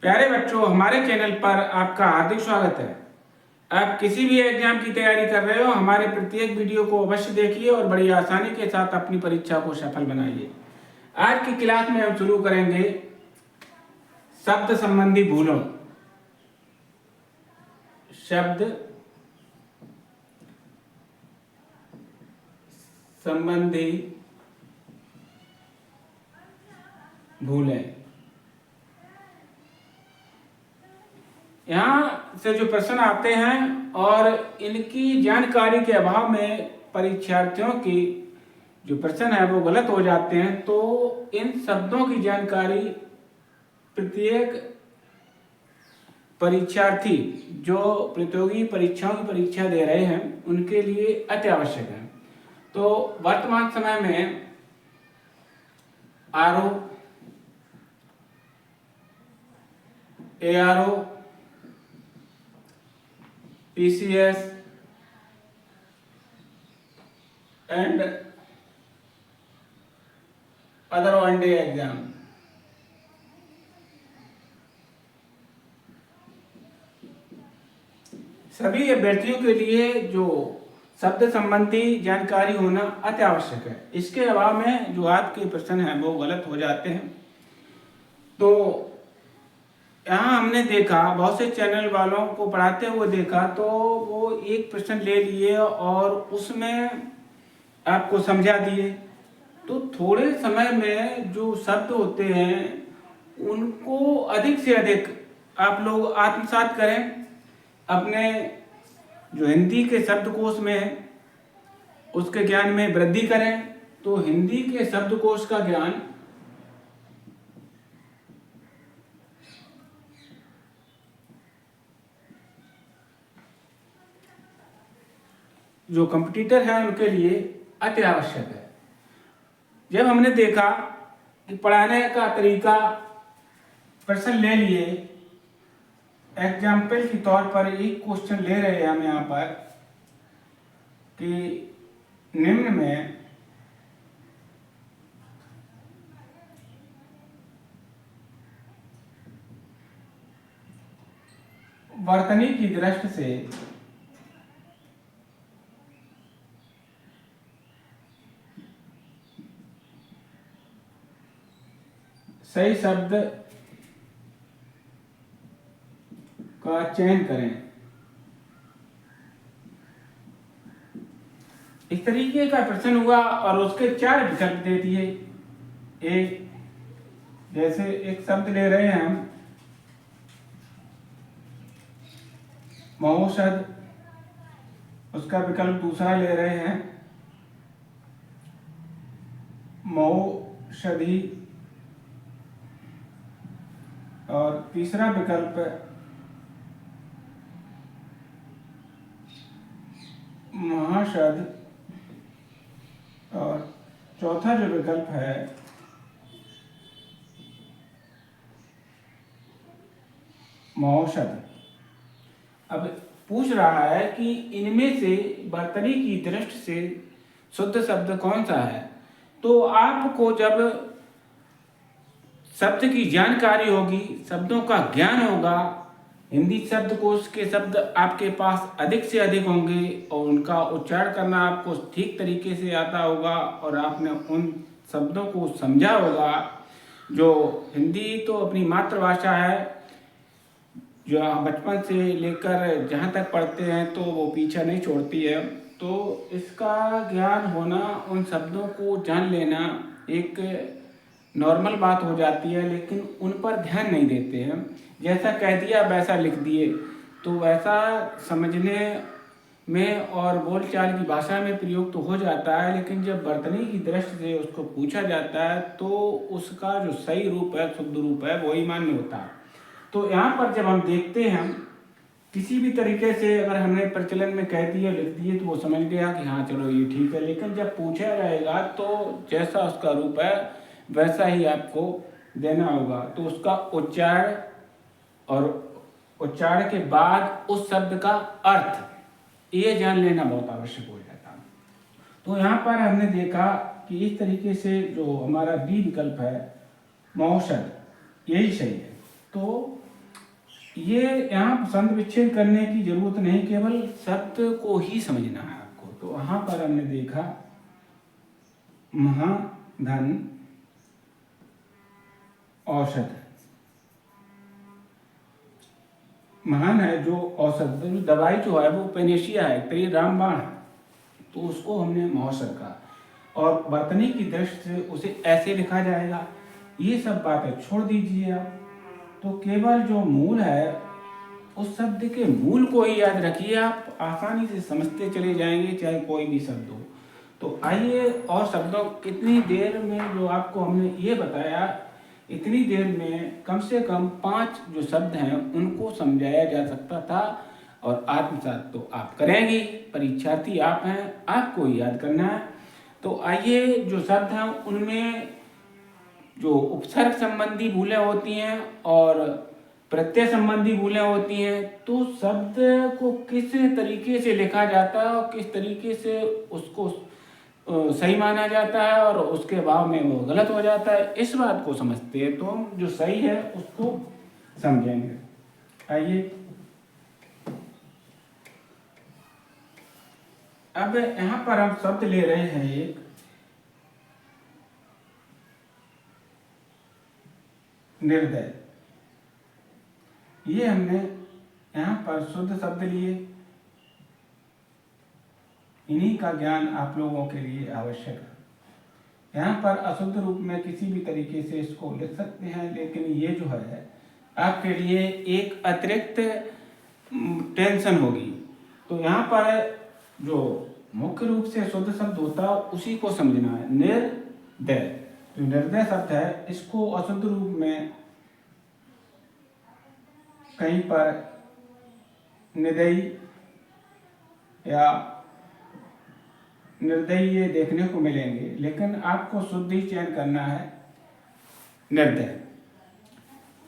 प्यारे बच्चों, हमारे चैनल पर आपका हार्दिक स्वागत है। आप किसी भी एग्जाम की तैयारी कर रहे हो, हमारे प्रत्येक वीडियो को अवश्य देखिए और बड़ी आसानी के साथ अपनी परीक्षा को सफल बनाइए। आज की क्लास में हम शुरू करेंगे शब्द संबंधी भूलों। शब्द संबंधी भूलें। यहाँ से जो प्रश्न आते हैं और इनकी जानकारी के अभाव में परीक्षार्थियों की जो प्रश्न है वो गलत हो जाते हैं, तो इन शब्दों की जानकारी प्रत्येक परीक्षार्थी जो प्रतियोगी परीक्षाओं की परीक्षा दे रहे हैं उनके लिए अति आवश्यक है। तो वर्तमान समय में RO, ARO, PCS and other one-day exam सभी अभ्यर्थियों के लिए जो शब्द संबंधी जानकारी होना अति आवश्यक है। इसके अभाव में जो आपके प्रश्न हैं वो गलत हो जाते हैं। तो यहाँ हमने देखा, बहुत से चैनल वालों को पढ़ाते हुए देखा, तो वो एक प्रश्न ले लिए और उसमें आपको समझा दिए। तो थोड़े समय में जो शब्द होते हैं उनको अधिक से अधिक आप लोग आत्मसात करें। अपने जो हिंदी के शब्दकोश में है उसके ज्ञान में वृद्धि करें। तो हिंदी के शब्दकोश का ज्ञान जो कंपटीटर है उनके लिए अति आवश्यक है। जब हमने देखा कि पढ़ाने का तरीका प्रश्न ले लिए, एग्जाम्पल के तौर पर एक क्वेश्चन ले रहे हैं हम यहाँ पर कि निम्न में वर्तनी की दृष्टि से सही शब्द का चयन करें। इस तरीके का प्रश्न हुआ और उसके 4 विकल्प दे दिए। जैसे एक शब्द ले रहे हैं हम महौषध, उसका विकल्प दूसरा ले रहे हैं महौषधि, और तीसरा विकल्प महाशद, और चौथा जो विकल्प है महौषध। अब पूछ रहा है कि इनमें से वर्तनी की दृष्टि से शुद्ध शब्द कौन सा है। तो आपको जब शब्द की जानकारी होगी, शब्दों का ज्ञान होगा, हिंदी शब्दकोश के शब्द आपके पास अधिक से अधिक होंगे और उनका उच्चारण करना आपको ठीक तरीके से आता होगा और आपने उन शब्दों को समझा होगा। जो हिंदी तो अपनी मातृभाषा है, जो बचपन से लेकर जहाँ तक पढ़ते हैं तो वो पीछा नहीं छोड़ती है। तो इसका ज्ञान होना, उन शब्दों को जान लेना एक नॉर्मल बात हो जाती है, लेकिन उन पर ध्यान नहीं देते हैं। जैसा कह दिया वैसा लिख दिए, तो वैसा समझने में और बोलचाल की भाषा में प्रयोग तो हो जाता है, लेकिन जब वर्तनी की दृष्टि से उसको पूछा जाता है तो उसका जो सही रूप है, शुद्ध रूप है, वही मान्य होता है। तो यहाँ पर जब हम देखते हैं किसी भी तरीके से अगर हमने प्रचलन में कह दिया, लिख दिए, तो वो समझ गया कि हाँ चलो ये ठीक है, लेकिन जब पूछा जाएगा तो जैसा उसका रूप है वैसा ही आपको देना होगा। तो उसका उच्चारण और उच्चारण के बाद उस शब्द का अर्थ ये जान लेना बहुत आवश्यक हो जाता है। तो यहाँ पर हमने देखा कि इस तरीके से जो हमारा बी विकल्प है महौषध, यही सही है। तो ये यहाँ संधि विच्छेद करने की जरूरत नहीं, केवल शब्द को ही समझना है आपको। तो वहां पर हमने देखा महाधन औषध, महान है जो औषध, जो दवाई जो है वो पेनेशिया है, तो ये रामबाण है, तो उसको हमने महौषध कहा। और वर्तनी की दृष्टि से उसे ऐसे लिखा जाएगा। ये सब बातें छोड़ दीजिए आप, तो केवल जो मूल है उस शब्द के मूल को ही याद रखिए, आप आसानी से समझते चले जाएंगे चाहे कोई भी शब्द हो। तो आइए, और शब्दों कितनी देर में जो आपको हमने ये बताया, इतनी देर में कम से कम 5 जो शब्द हैं उनको समझाया जा सकता था। और आत्मसात तो आप करेंगे, परीक्षार्थी आप हैं, आपको याद करना है। तो आइए, जो शब्द हैं उनमें जो उपसर्ग संबंधी भूलें होती हैं और प्रत्यय संबंधी भूलें होती हैं, तो शब्द को किस तरीके से लिखा जाता है और किस तरीके से उसको सही माना जाता है और उसके भाव में वो गलत हो जाता है, इस बात को समझते हैं तो हम जो सही है उसको समझेंगे। आइए, अब यहाँ पर हम शब्द ले रहे हैं एक निर्दय। ये हमने यहाँ पर शुद्ध शब्द लिए, इन्हीं का ज्ञान आप लोगों के लिए आवश्यक है। यहाँ पर अशुद्ध रूप में किसी भी तरीके से इसको लिख सकते हैं, लेकिन ये जो है आपके लिए एक अतिरिक्त टेंशन होगी। तो यहाँ पर जो मुख्य रूप से शुद्ध शब्द होता है उसी को समझना है। निर्दय, जो निर्दय शब्द है इसको अशुद्ध रूप में कहीं पर निदयी या निर्दयी देखने को मिलेंगे, लेकिन आपको शुद्ध ही चयन करना है, निर्दय।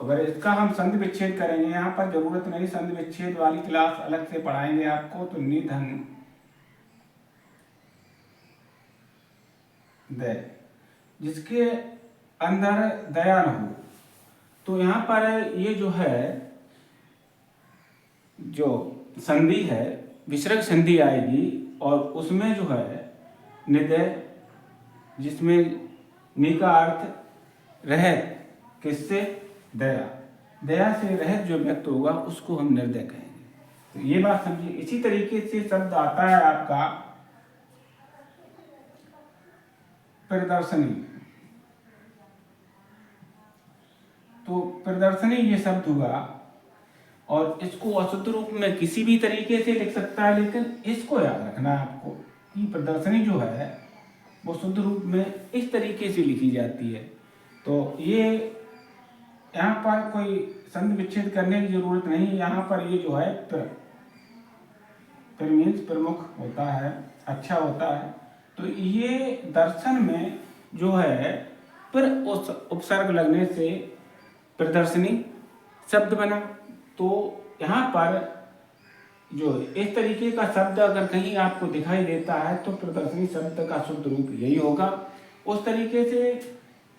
अगर इसका हम संधि विच्छेद करेंगे, यहाँ पर जरूरत नहीं, संधि विच्छेद वाली क्लास अलग से पढ़ाएंगे आपको। तो निधन दय, जिसके अंदर दया न हो, तो यहाँ पर ये जो है जो संधि है विसर्ग संधि आएगी और उसमें जो है निदय, जिसमें नि का अर्थ रहित, किससे? दया, दया से रहित जो व्यक्त होगा उसको हम निर्दय कहेंगे। तो ये बात समझिए। इसी तरीके से शब्द आता है आपका प्रदर्शनी। तो प्रदर्शनी ये शब्द हुआ और इसको अशुद्ध रूप में किसी भी तरीके से लिख सकता है, लेकिन इसको याद रखना है आपको कि प्रदर्शनी जो है वो शुद्ध रूप में इस तरीके से लिखी जाती है। तो ये यहाँ पर कोई संधि विच्छेद करने की जरूरत नहीं। यहाँ पर ये जो है मीन्स प्रमुख होता है, अच्छा होता है। तो ये दर्शन में जो है पर उस उपसर्ग लगने से प्रदर्शनी शब्द बना। तो यहाँ पर जो इस तरीके का शब्द अगर कहीं आपको दिखाई देता है तो प्रदर्शनी शब्द का शुद्ध रूप यही होगा। उस तरीके से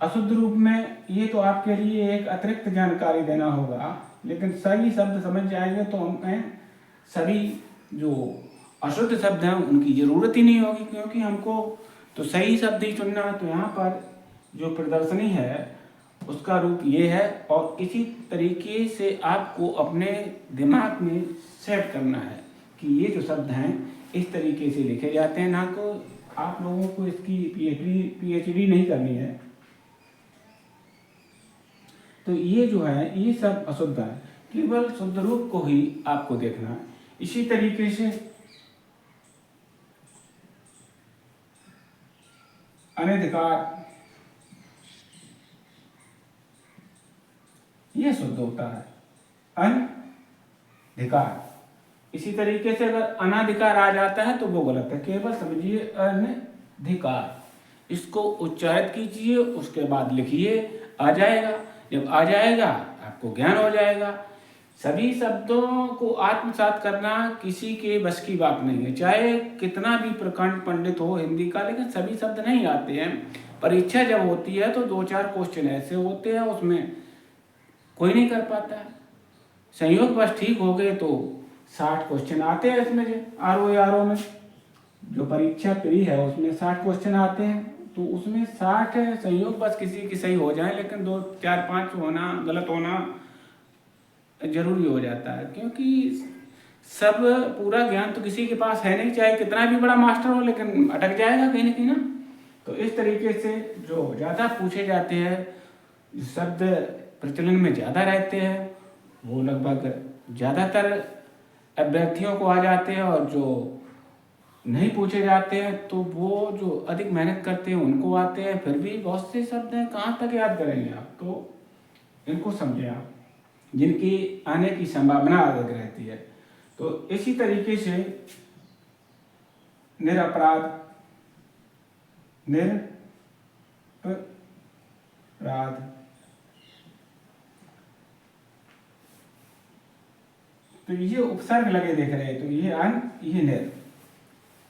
अशुद्ध रूप में ये तो आपके लिए एक अतिरिक्त जानकारी देना होगा, लेकिन सही शब्द समझ जाएंगे तो हमें सभी जो अशुद्ध शब्द हैं उनकी जरूरत ही नहीं होगी, क्योंकि हमको तो सही शब्द ही चुनना है। तो यहाँ पर जो प्रदर्शनी है उसका रूप ये है, और इसी तरीके से आपको अपने दिमाग में सेट करना है कि ये जो शब्द हैं इस तरीके से लिखे जाते हैं। ना को आप लोगों को इसकी पीएचडी नहीं करनी है। तो ये जो है ये सब अशुद्ध है, केवल शुद्ध रूप को ही आपको देखना है। इसी तरीके से अनधिकार ये शुद्ध होता है, अनधिकार। इसी तरीके से अगर अनाधिकार आ जाता है तो वो गलत है। केवल समझिए अनधिकार, इसको उच्चारित कीजिए, उसके बाद लिखिए, आ जाएगा। जब आ जाएगा आपको ज्ञान हो जाएगा। सभी शब्दों को आत्मसात करना किसी के बस की बात नहीं है, चाहे कितना भी प्रकांड पंडित हो हिंदी का, लेकिन सभी शब्द नहीं आते हैं। परीक्षा जब होती है तो 2-4 क्वेश्चन ऐसे होते हैं उसमें कोई नहीं कर पाता है। संयोग बस ठीक हो गए तो 60 क्वेश्चन आते हैं इसमें, जो RO में जो परीक्षा प्री है उसमें 60 क्वेश्चन आते हैं, तो उसमें 60 संयोग बस किसी की सही हो जाए, लेकिन 2 4 5 होना, गलत होना जरूरी हो जाता है, क्योंकि सब पूरा ज्ञान तो किसी के पास है नहीं, चाहे कितना भी बड़ा मास्टर हो, लेकिन अटक जाएगा कहीं ना कहीं ना। तो इस तरीके से जो ज़्यादा पूछे जाते हैं, शब्द प्रचलन में ज़्यादा रहते हैं, वो लगभग ज़्यादातर अभ्यर्थियों को आ जाते हैं, और जो नहीं पूछे जाते हैं तो वो जो अधिक मेहनत करते हैं उनको आते हैं। फिर भी बहुत से शब्द हैं, कहाँ तक याद करेंगे आप, तो इनको समझें आप, जिनकी आने की संभावना अधिक रहती है। तो इसी तरीके से निरपराध, तो ये उपसर्ग लगे देख रहे हैं, तो ये अन, ये निर,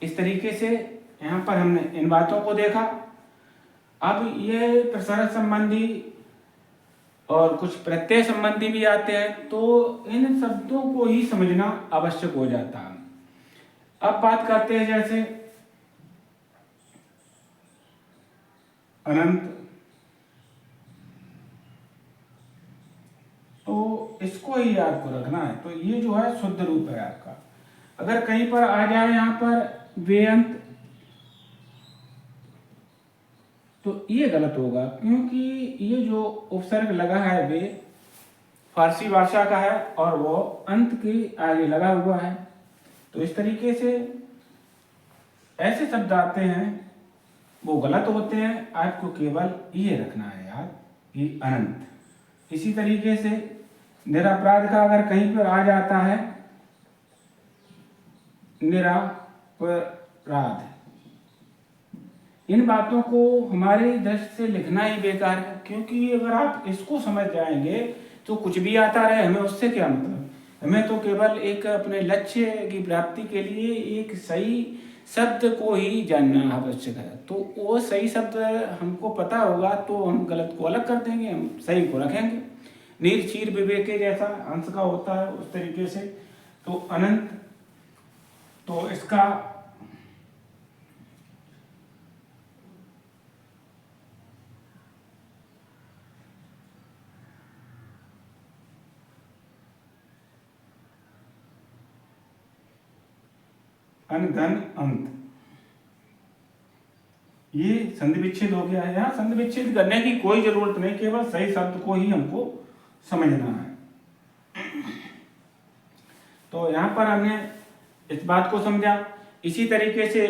इस तरीके से यहाँ पर हमने इन बातों को देखा। अब ये प्रसारण संबंधी और कुछ प्रत्यय संबंधी भी आते हैं, तो इन शब्दों को ही समझना आवश्यक हो जाता है। अब बात करते हैं जैसे अनंत, तो इसको ही आपको रखना है। तो ये जो है शुद्ध रूप है आपका। अगर कहीं पर आ जाए यहाँ पर वेअंत, तो ये गलत होगा, क्योंकि ये जो उपसर्ग लगा है वे फारसी भाषा का है और वो अंत के आगे लगा हुआ है। तो इस तरीके से ऐसे शब्द आते हैं वो गलत होते हैं, आपको केवल ये रखना है यार, ये अनंत। इसी तरीके से निरपराध का अगर कहीं पर आ जाता है निरपराध, इन बातों को हमारे दृष्टि से लिखना ही बेकार है, क्योंकि अगर आप इसको समझ जाएंगे तो कुछ भी आता रहे, हमें उससे क्या मतलब। हमें तो केवल एक अपने लक्ष्य की प्राप्ति के लिए एक सही शब्द को ही जानना आवश्यक है। तो वो सही शब्द हमको पता होगा तो हम गलत को अलग कर देंगे, हम सही को रखेंगे। नीर चीर विवेके जैसा अंश का होता है उस तरीके से। तो अनंत, तो इसका अनघन अंत, ये संधि विच्छेद हो गया है। यहाँ संधि विच्छेद करने की कोई जरूरत नहीं, केवल सही शब्द को ही हमको समझना है। तो यहाँ पर हमने इस बात को समझा। इसी तरीके से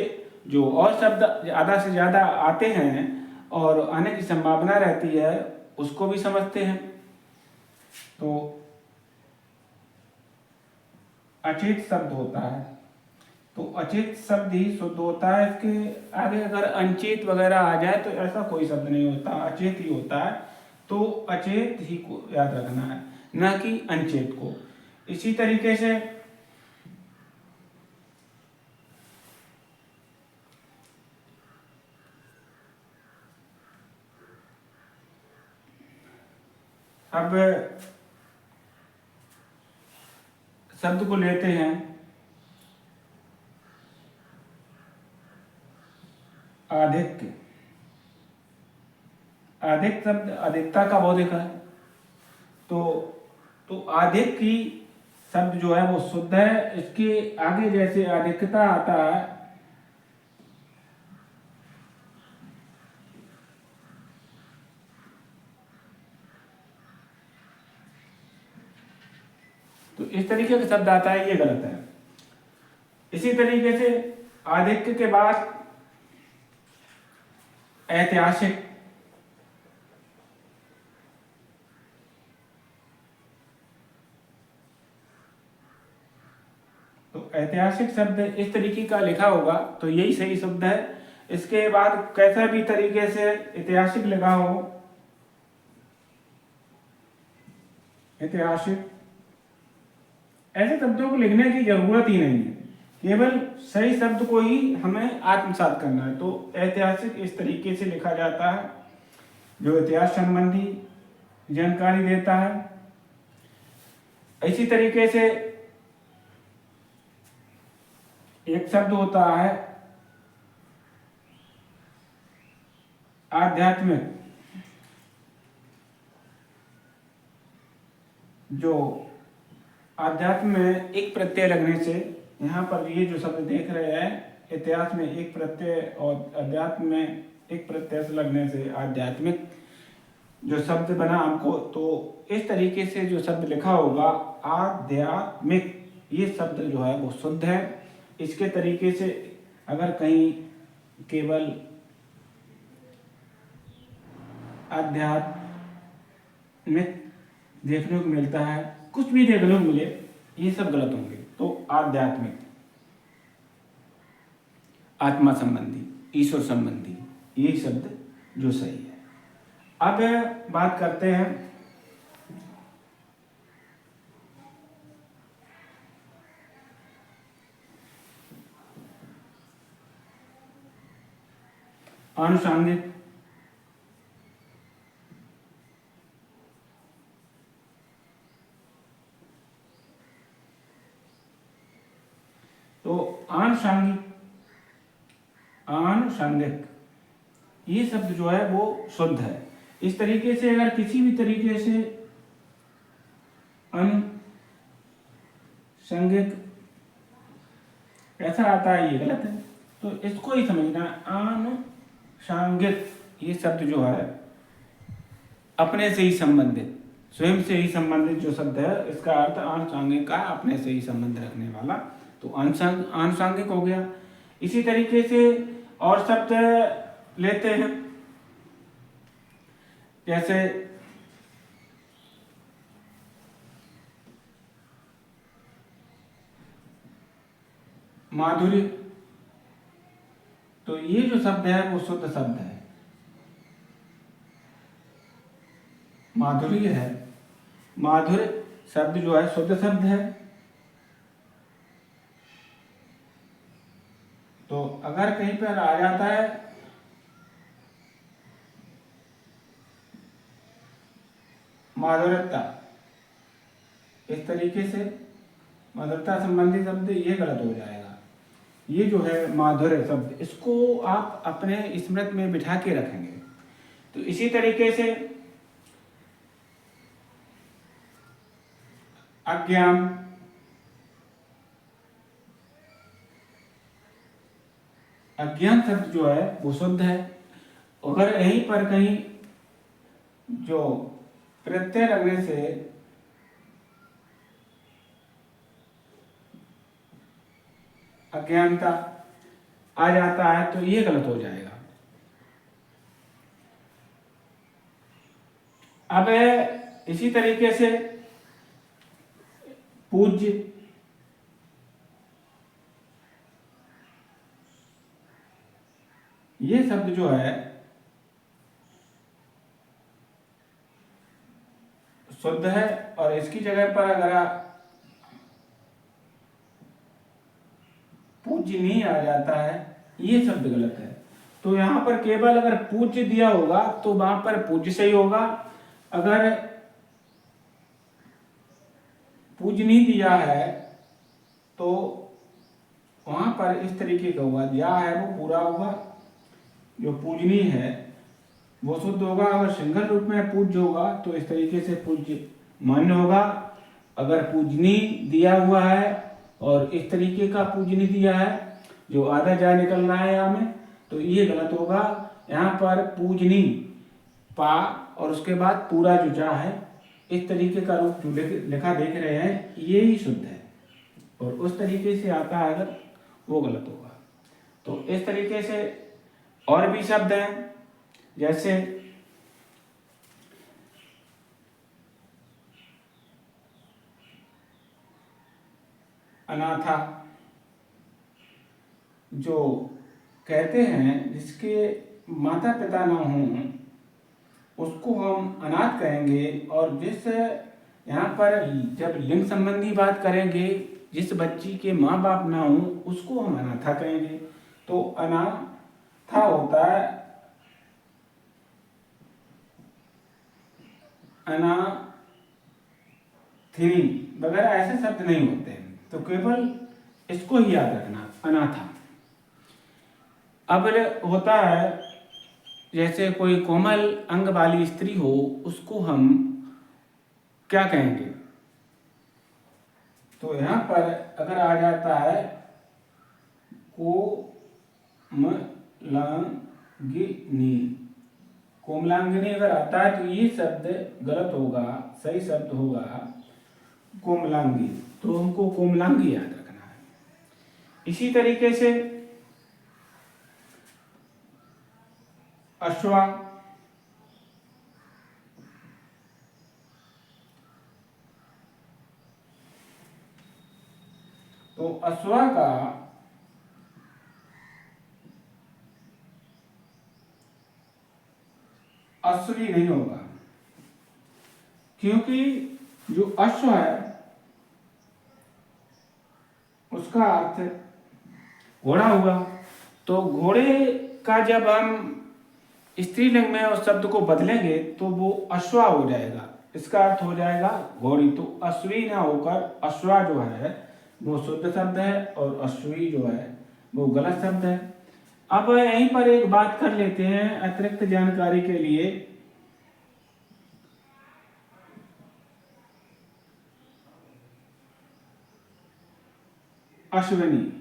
जो और शब्द ज़्यादा से ज़्यादा आते हैं और आने की संभावना रहती है उसको भी समझते हैं। तो अचेत शब्द होता है, तो अचेत शब्द ही शुद्ध होता है। इसके आगे अगर अनचेत वगैरह आ जाए तो ऐसा कोई शब्द नहीं होता, अचेत ही होता है। तो अचेत ही को याद रखना है, ना कि अनचेत को। इसी तरीके से अब शब्द को लेते हैं आधिक्य। अधिक शब्द अधिकता का बोधक है। तो अधिक की शब्द जो है वो शुद्ध है। इसके आगे जैसे अधिकता आता है, तो इस तरीके का शब्द आता है, ये गलत है। इसी तरीके से आधिक्य के बाद ऐतिहासिक, तो ऐतिहासिक शब्द इस तरीके का लिखा होगा तो यही सही शब्द है। इसके बाद कैसा भी तरीके से ऐतिहासिक लिखा हो, ऐतिहासिक, ऐसे शब्दों को लिखने की जरूरत ही नहीं है, केवल सही शब्द को ही हमें आत्मसात करना है। तो ऐतिहासिक इस तरीके से लिखा जाता है, जो इतिहास संबंधी जानकारी देता है। इसी तरीके से एक शब्द होता है आध्यात्मिक, जो आध्यात्म में एक प्रत्यय लगने से, यहाँ पर ये जो शब्द देख रहे हैं, इतिहास में एक प्रत्यय और अध्यात्म में एक प्रत्यय से लगने से आध्यात्मिक जो शब्द बना हमको, तो इस तरीके से जो शब्द लिखा होगा आध्यात्मिक, ये शब्द जो है वो शुद्ध है। इसके तरीके से अगर कहीं केवल आध्यात्मिक देखने को मिलता है, कुछ भी देखने को मिले, ये सब गलत होंगे। तो आध्यात्मिक, आत्मा संबंधी, ईश्वर संबंधी, ये शब्द जो सही है। अब बात करते हैं आनुषांगिक। तो आनुषंगिक ये शब्द जो है वो शुद्ध है। इस तरीके से अगर किसी भी तरीके से आनुषंगिक ऐसा आता है, ये गलत है। तो इसको ही समझना, आनुषंगिक ये शब्द जो है अपने से ही संबंधित, स्वयं से ही संबंधित जो शब्द है, इसका अर्थ आनुषंगिक का अपने से ही संबंध रखने वाला, तो आनुषंगिक हो गया। इसी तरीके से और शब्द लेते हैं, जैसे माधुर्य। तो ये जो शब्द है वो शुद्ध शब्द है, माधुर्य है। माधुर्य शब्द जो है शुद्ध शब्द है। तो अगर कहीं पर आ जाता है माधुर्यता, इस तरीके से माधुर्यता संबंधी शब्द, ये गलत हो जाएगा। ये जो है माधुर्य शब्द, इसको आप अपने स्मृति में बिठा के रखेंगे। तो इसी तरीके से अज्ञान, अज्ञान शब्द जो है वो शुद्ध है। अगर यहीं पर कहीं जो प्रत्यय लगने से अज्ञानता आ जाता है, तो ये गलत हो जाएगा। अब इसी तरीके से पूज्य, ये शब्द जो है शुद्ध है, और इसकी जगह पर अगर पूज्य नहीं आ जाता है, ये शब्द गलत है। तो यहां पर केवल अगर पूज्य दिया होगा तो वहां पर पूज्य सही होगा। अगर पूज्य नहीं दिया है तो वहां पर इस तरीके का होगा, या है वो पूरा होगा, जो पूजनीय है वो शुद्ध होगा। अगर सिंगल रूप में पूज्य होगा तो इस तरीके से पूज्य मान्य होगा। अगर पूजनीय दिया हुआ है और इस तरीके का पूजनीय दिया है, जो आधा जा निकल रहा है यहाँ में, तो ये गलत होगा। यहाँ पर पूजनीय पा और उसके बाद पूरा जो जा है, इस तरीके का रूप जो लिखा देख रहे हैं, ये ही शुद्ध है। और उस तरीके से आता है अगर, वो गलत होगा। तो इस तरीके से और भी शब्द हैं, जैसे अनाथा, जो कहते हैं जिसके माता पिता ना हों उसको हम अनाथ कहेंगे। और जिस यहाँ पर जब लिंग संबंधी बात करेंगे, जिस बच्ची के माँ बाप ना हों उसको हम अनाथा कहेंगे। तो अनाथा होता है अनाथिनी, वगैरह ऐसे शब्द नहीं होते हैं, तो केवल इसको ही याद रखना, अनाथा। अब होता है जैसे कोई कोमल अंग वाली स्त्री हो, उसको हम क्या कहेंगे? तो यहाँ पर अगर आ जाता है कोमलांगिनी, कोमलांगिनी अगर आता है तो ये शब्द गलत होगा, सही शब्द होगा कोमलांगी। तो हमको कोमलांगी याद रखना है। इसी तरीके से अश्वा, तो अश्वा का अश्वी नहीं होगा, क्योंकि जो अश्व है उसका अर्थ घोड़ा हुआ। तो घोड़े का जब हम स्त्रीलिंग में उस शब्द को बदलेंगे तो वो अश्वा हो जाएगा, इसका अर्थ हो जाएगा घोड़ी। तो अश्वी ना होकर अश्वा जो है वो शुद्ध शब्द है, और अश्वी जो है वो गलत शब्द है। अब यहीं पर एक बात कर लेते हैं अतिरिक्त जानकारी के लिए। अश्विनी,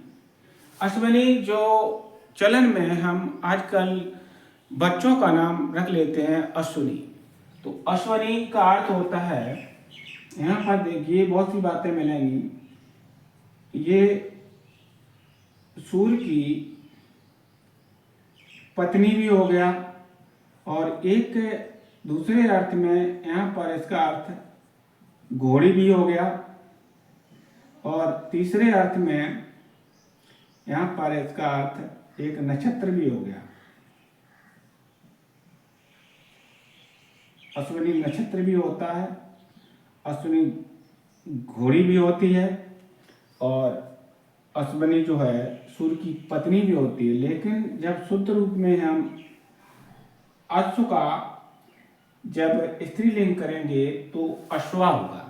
अश्विनी जो चलन में हम आजकल बच्चों का नाम रख लेते हैं अश्विनी। तो अश्विनी का अर्थ होता है, यहाँ पर देखिए बहुत सी बातें मिलेंगी। ये सूर्य की पत्नी भी हो गया, और एक दूसरे अर्थ में यहाँ पर इसका अर्थ घोड़ी भी हो गया, और तीसरे अर्थ में यहाँ पर इसका अर्थ एक नक्षत्र भी हो गया। अश्विनी नक्षत्र भी होता है, अश्विनी घोड़ी भी होती है, और अश्विनी जो है सूर्य की पत्नी भी होती है। लेकिन जब शुद्ध रूप में हम अश्व का जब स्त्रीलिंग करेंगे तो अश्वा होगा।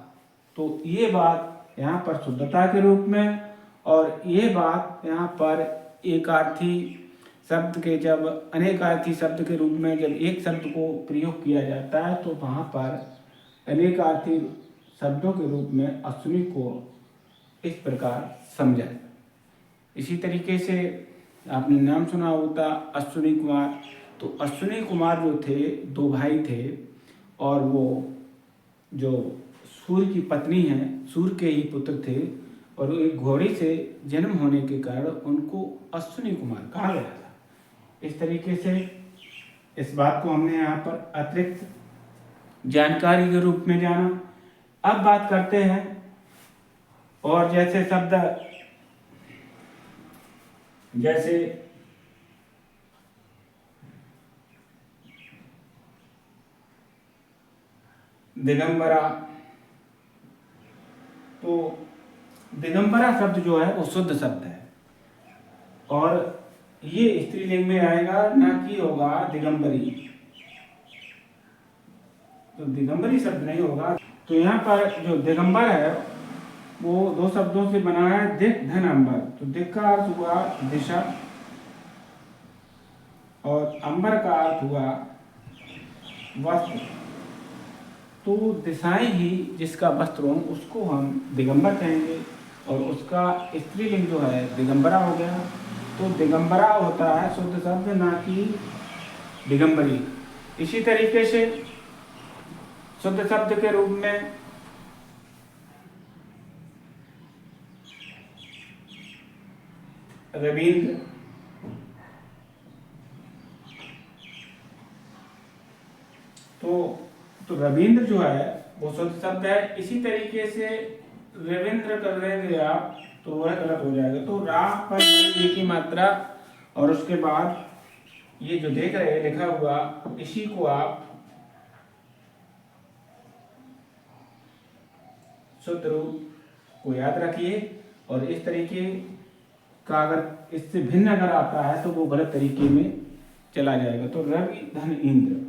तो ये बात यहाँ पर शुद्धता के रूप में, और ये बात यहाँ पर एकार्थी शब्द के जब अनेकार्थी शब्द के रूप में जब एक शब्द को प्रयोग किया जाता है तो वहाँ पर अनेकार्थी शब्दों के रूप में अश्विनी को इस प्रकार समझा। इसी तरीके से आपने नाम सुना होता अश्विनी कुमार। तो अश्विनी कुमार जो थे, दो भाई थे, और वो जो सूर्य की पत्नी है, सूर्य के ही पुत्र थे, और एक घोड़ी से जन्म होने के कारण उनको अश्विनी कुमार कहा गया था। इस तरीके से इस बात को हमने यहाँ पर अतिरिक्त जानकारी के रूप में जाना। अब बात करते हैं और जैसे शब्द जैसे दिगंबरा। तो दिगंबरा शब्द जो है वो शुद्ध शब्द है, और ये स्त्रीलिंग में आएगा, ना कि होगा दिगंबरी। तो दिगंबरी शब्द नहीं होगा। तो यहाँ पर जो दिगंबर है वो दो शब्दों से बना है, दिक धन अंबर। तो दिक का अर्थ हुआ दिशा, और अंबर का अर्थ हुआ वस्त्र। तो दिशाएं ही जिसका वस्त्र हो उसको हम दिगंबर कहेंगे, और उसका स्त्रीलिंग जो है दिगंबरा हो गया। तो दिगंबरा होता है शुद्ध शब्द, ना कि दिगंबरी। इसी तरीके से शुद्ध शब्द के रूप में रवींद्र। तो रविंद्र जो है वो शुद्ध शब्द है। इसी तरीके से रविंद्र कर देंगे आप तो वह गलत हो जाएगा। तो रा पर बड़ी की मात्रा, और उसके बाद ये जो देख रहे हैं लिखा हुआ, इसी को आप शुद्ध रूप को याद रखिए, और इस तरीके का अगर इससे भिन्न अगर आता है तो वो गलत तरीके में चला जाएगा। तो रवि धन इंद्र।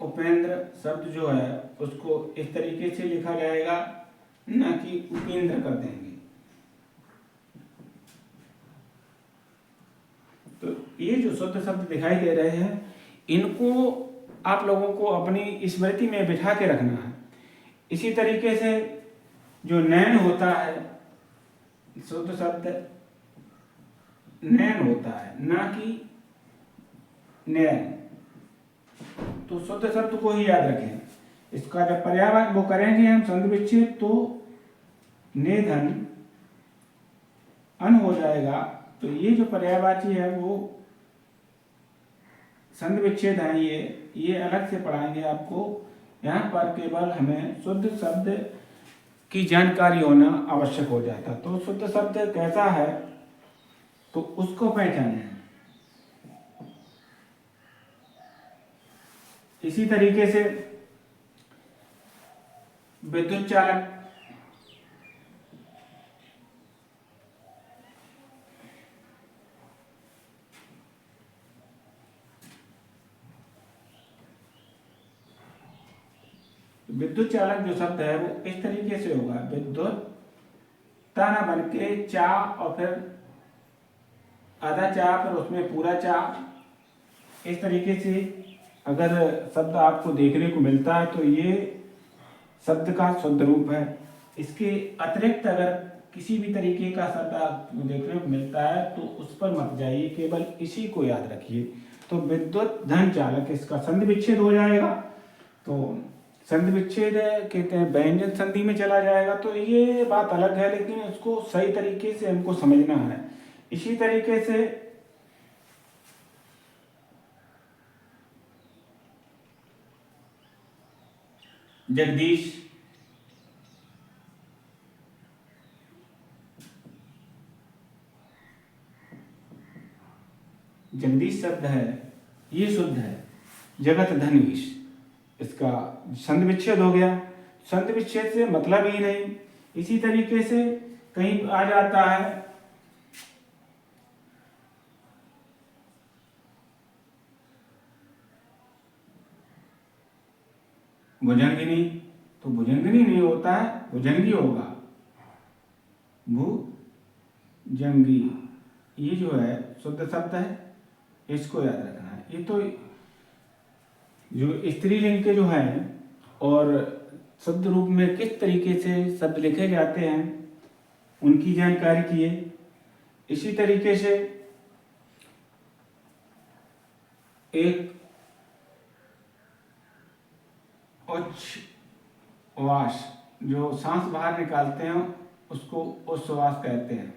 उपेंद्र शब्द जो है उसको इस तरीके से लिखा जाएगा, ना कि उपेंद्र कर देंगे। तो ये जो शुद्ध शब्द दिखाई दे रहे हैं, इनको आप लोगों को अपनी स्मृति में बिठा के रखना है। इसी तरीके से जो नैन होता है, शुद्ध शब्द नैन होता है, ना कि नैन। तो शुद्ध शब्द को ही याद रखें। इसका जब पर्यायवाची वो करेंगे हम संधि विच्छेद, तो नेधन अन हो जाएगा। तो ये जो पर्यायवाची है वो संधि विच्छेद है, ये अलग से पढ़ाएंगे आपको। यहाँ पर केवल हमें शुद्ध शब्द की जानकारी होना आवश्यक हो जाता। तो शुद्ध शब्द कैसा है तो उसको पहचानें। इसी तरीके से विद्युत चालक, विद्युत चालक जो शब्द है वो इस तरीके से होगा, विद्युत ताना बन के चा और फिर आधा चा, फिर उसमें पूरा चा। इस तरीके से अगर शब्द आपको देखने को मिलता है तो ये शब्द का शुद्ध रूप है। इसके अतिरिक्त अगर किसी भी तरीके का शब्द आपको देखने को मिलता है तो उस पर मत जाइए, केवल इसी को याद रखिए। तो विद्युत धन चालक, इसका संधि विच्छेद हो जाएगा। तो संधि विच्छेद कहते हैं व्यंजन संधि में चला जाएगा। तो ये बात अलग है, लेकिन उसको सही तरीके से हमको समझना है। इसी तरीके से जगदीश, जगदीश शब्द है ये शुद्ध है। जगत धनीश, इसका संधि विच्छेद हो गया। संधि विच्छेद से मतलब ही नहीं। इसी तरीके से कहीं आ जाता है भुजंगिनी, तो भुजंगिनी नहीं होता है, भुजंगी होगा, भुजंगी। ये जो है शुद्ध शब्द है, इसको याद रखना है। ये तो जो स्त्रीलिंग के जो हैं और शब्द रूप में किस तरीके से शब्द लिखे जाते हैं उनकी जानकारी किए। इसी तरीके से एक उच्छ्वास, जो सांस बाहर निकालते हैं उसको उच्छ्वास कहते हैं।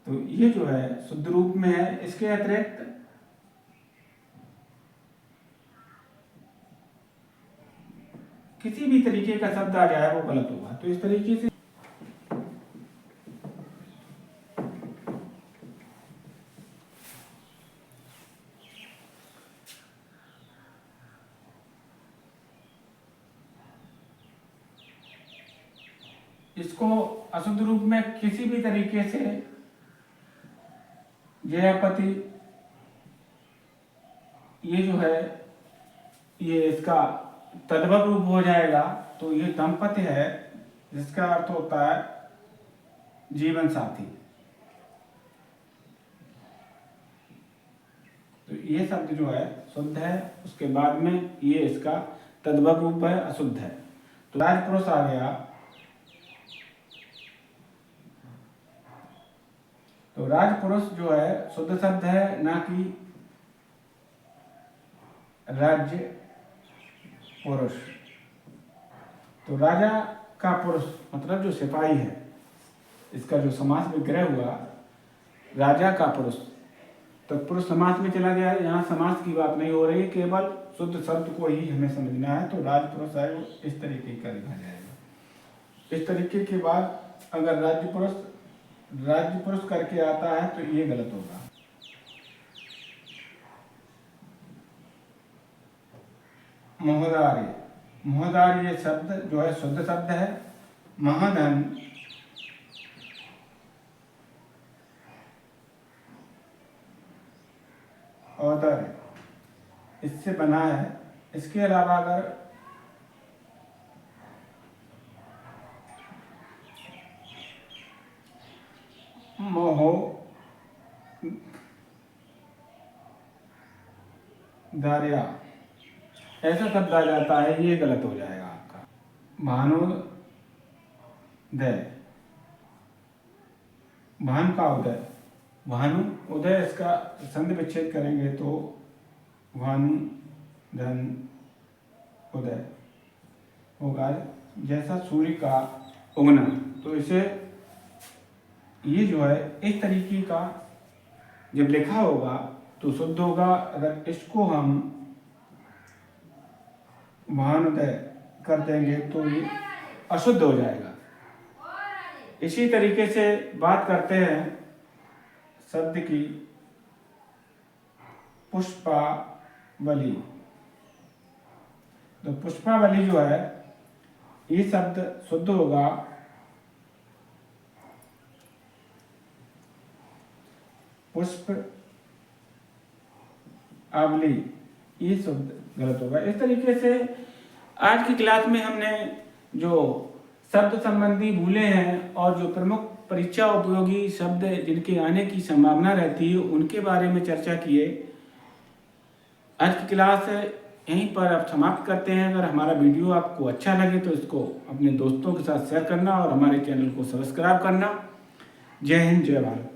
तो ये जो है शुद्ध रूप में है। इसके अतिरिक्त किसी भी तरीके का शब्द आ जाए वो गलत होगा। तो इस तरीके से इसको अशुद्ध रूप में किसी भी तरीके से जयापति, ये जो है ये इसका तद्भव रूप हो जाएगा। तो ये दंपति है, जिसका अर्थ होता है जीवन साथी। तो ये शब्द जो है शुद्ध है। उसके बाद में ये इसका तद्भव रूप है, अशुद्ध है। तो राजपुरुष आ गया। तो राजपुरुष जो है शुद्ध शब्द है, ना कि राज्य पुरुष। तो राजा का पुरुष मतलब जो सिपाही है, इसका जो समास विग्रह हुआ राजा का पुरुष, तो पुरुष समास में चला गया। यहाँ समास की बात नहीं हो रही, केवल शुद्ध शब्द को ही हमें समझना है। तो राजपुरुष है वो इस तरीके का लिखा जाएगा। इस तरीके के बाद अगर राज्य पुरुष करके आता है तो ये गलत होगा। मोहदार्य, मोहदार्य शब्द जो है शुद्ध शब्द है। महाधन, औदर्य, इससे बना है। इसके अलावा अगर महोदया, ऐसा शब्द आ जाता है, ये गलत हो जाएगा आपका। भानुदय, भानु का उदय, भानु उदय, इसका संधि विच्छेद करेंगे तो भानु धन उदय होगा, जैसा सूर्य का उगना। तो इसे ये जो है इस तरीके का जब लिखा होगा तो शुद्ध होगा। अगर इसको हम भानुदय कर देंगे तो ये अशुद्ध हो जाएगा। इसी तरीके से बात करते हैं शब्द की पुष्पावली। तो पुष्पावली जो है ये शब्द शुद्ध होगा पुष्प आवली, ये शब्द गलत होगा। इस तरीके से आज की क्लास में हमने जो शब्द संबंधी भूलें हैं और जो प्रमुख परीक्षा उपयोगी शब्द जिनके आने की संभावना रहती है उनके बारे में चर्चा किए। आज की क्लास यहीं पर अब समाप्त करते हैं। अगर हमारा वीडियो आपको अच्छा लगे तो इसको अपने दोस्तों के साथ शेयर करना और हमारे चैनल को सब्सक्राइब करना। जय हिंद, जय भारत।